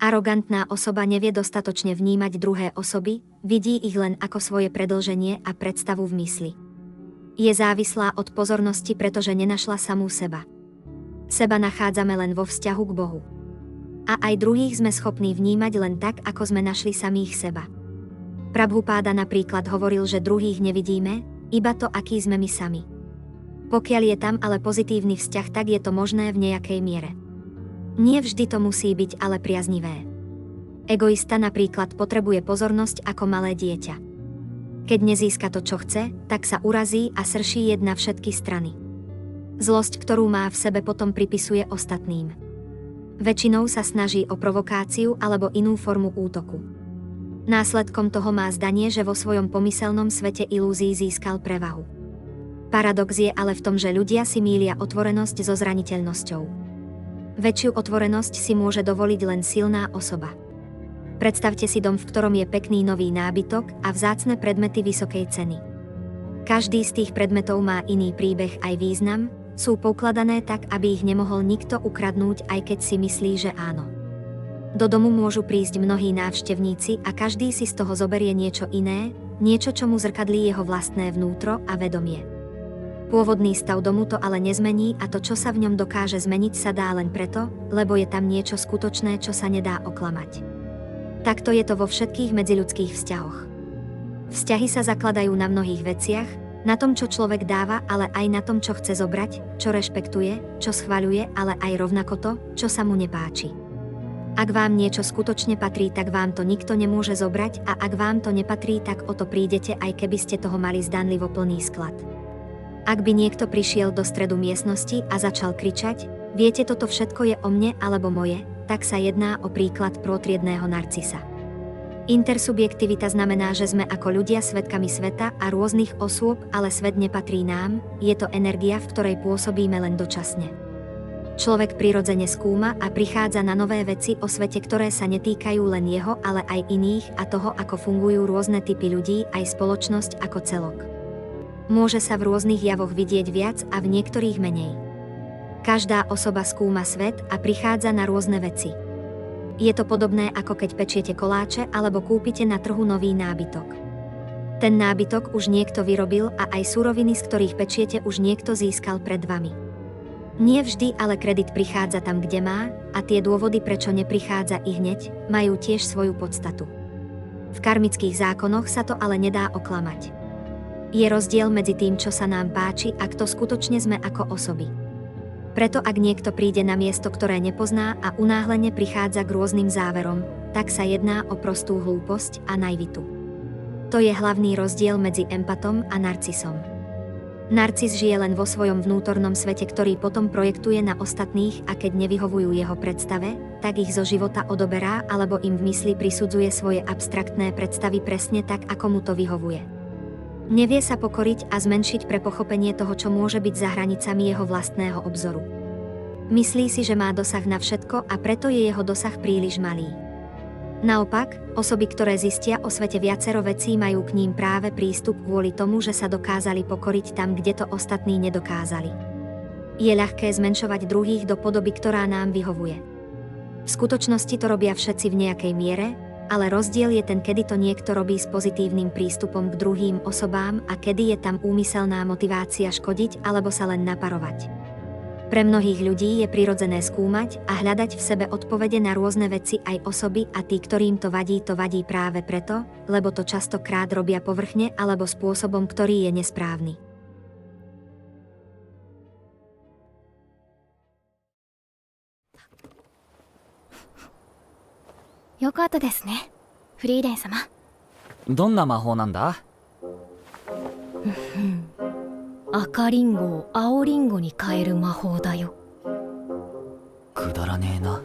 Arogantná osoba nevie dostatočne vnímať druhé osoby, vidí ich len ako svoje predĺženie a predstavu v mysli. Je závislá od pozornosti, pretože nenašla samú seba. Seba nachádzame len vo vzťahu k Bohu. A aj druhých sme schopní vnímať len tak, ako sme našli samých seba. Prabhupáda napríklad hovoril, že druhých nevidíme, iba to, aký sme my sami. Pokiaľ je tam ale pozitívny vzťah, tak je to možné v nejakej miere. Nie vždy to musí byť ale priaznivé. Egoista napríklad potrebuje pozornosť ako malé dieťa. Keď nezíska to, čo chce, tak sa urazí a srší na všetky strany. Zlosť, ktorú má v sebe, potom pripisuje ostatným. Väčšinou sa snaží o provokáciu alebo inú formu útoku. Následkom toho má zdanie, že vo svojom pomyselnom svete ilúzií získal prevahu. Paradox je ale v tom, že ľudia si mýlia otvorenosť so zraniteľnosťou. Väčšiu otvorenosť si môže dovoliť len silná osoba. Predstavte si dom, v ktorom je pekný nový nábytok a vzácne predmety vysokej ceny. Každý z tých predmetov má iný príbeh aj význam, sú poukladané tak, aby ich nemohol nikto ukradnúť, aj keď si myslí, že áno. Do domu môžu prísť mnohí návštevníci a každý si z toho zoberie niečo iné, niečo, čo mu zrkadlí jeho vlastné vnútro a vedomie. Pôvodný stav domu to ale nezmení a to, čo sa v ňom dokáže zmeniť, sa dá len preto, lebo je tam niečo skutočné, čo sa nedá oklamať. Takto je to vo všetkých medziľudských vzťahoch. Vzťahy sa zakladajú na mnohých veciach, na tom, čo človek dáva, ale aj na tom, čo chce zobrať, čo rešpektuje, čo schvaľuje, ale aj rovnako to, čo sa mu nepáči. Ak vám niečo skutočne patrí, tak vám to nikto nemôže zobrať a ak vám to nepatrí, tak o to prídete, aj keby ste toho mali zdanlivo plný sklad. Ak by niekto prišiel do stredu miestnosti a začal kričať, viete, toto všetko je o mne alebo moje, tak sa jedná o príklad protriedného narcisa. Intersubjektivita znamená, že sme ako ľudia svedkami sveta a rôznych osôb, ale svet nepatrí nám, je to energia, v ktorej pôsobíme len dočasne. Človek prirodzene skúma a prichádza na nové veci o svete, ktoré sa netýkajú len jeho, ale aj iných a toho, ako fungujú rôzne typy ľudí, aj spoločnosť ako celok. Môže sa v rôznych javoch vidieť viac a v niektorých menej. Každá osoba skúma svet a prichádza na rôzne veci. Je to podobné, ako keď pečiete koláče alebo kúpite na trhu nový nábytok. Ten nábytok už niekto vyrobil a aj suroviny, z ktorých pečiete, už niekto získal pred vami. Nie vždy ale kredit prichádza tam, kde má, a tie dôvody, prečo neprichádza i hneď, majú tiež svoju podstatu. V karmických zákonoch sa to ale nedá oklamať. Je rozdiel medzi tým, čo sa nám páči a kto skutočne sme ako osoby. Preto ak niekto príde na miesto, ktoré nepozná a unáhlene prichádza k rôznym záverom, tak sa jedná o prostú hlúposť a naivitu. To je hlavný rozdiel medzi empatom a narcisom. Narcis žije len vo svojom vnútornom svete, ktorý potom projektuje na ostatných a keď nevyhovujú jeho predstave, tak ich zo života odoberá alebo im v mysli prisudzuje svoje abstraktné predstavy presne tak, ako mu to vyhovuje. Nevie sa pokoriť a zmenšiť pre pochopenie toho, čo môže byť za hranicami jeho vlastného obzoru. Myslí si, že má dosah na všetko a preto je jeho dosah príliš malý. Naopak, osoby, ktoré zistia o svete viacero vecí, majú k ním práve prístup kvôli tomu, že sa dokázali pokoriť tam, kde to ostatní nedokázali. Je ľahké zmenšovať druhých do podoby, ktorá nám vyhovuje. V skutočnosti to robia všetci v nejakej miere, ale rozdiel je ten, kedy to niekto robí s pozitívnym prístupom k druhým osobám a kedy je tam úmyselná motivácia škodiť alebo sa len naparovať. Pre mnohých ľudí je prirodzené skúmať a hľadať v sebe odpovede na rôzne veci aj osoby a tí, ktorým to vadí práve preto, lebo to častokrát robia povrchne alebo spôsobom, ktorý je nesprávny. Yokotta desu ne, フリーレン様。どんな魔法なんだ？赤リンゴを青リンゴに変える魔法だよ。くだらねえな。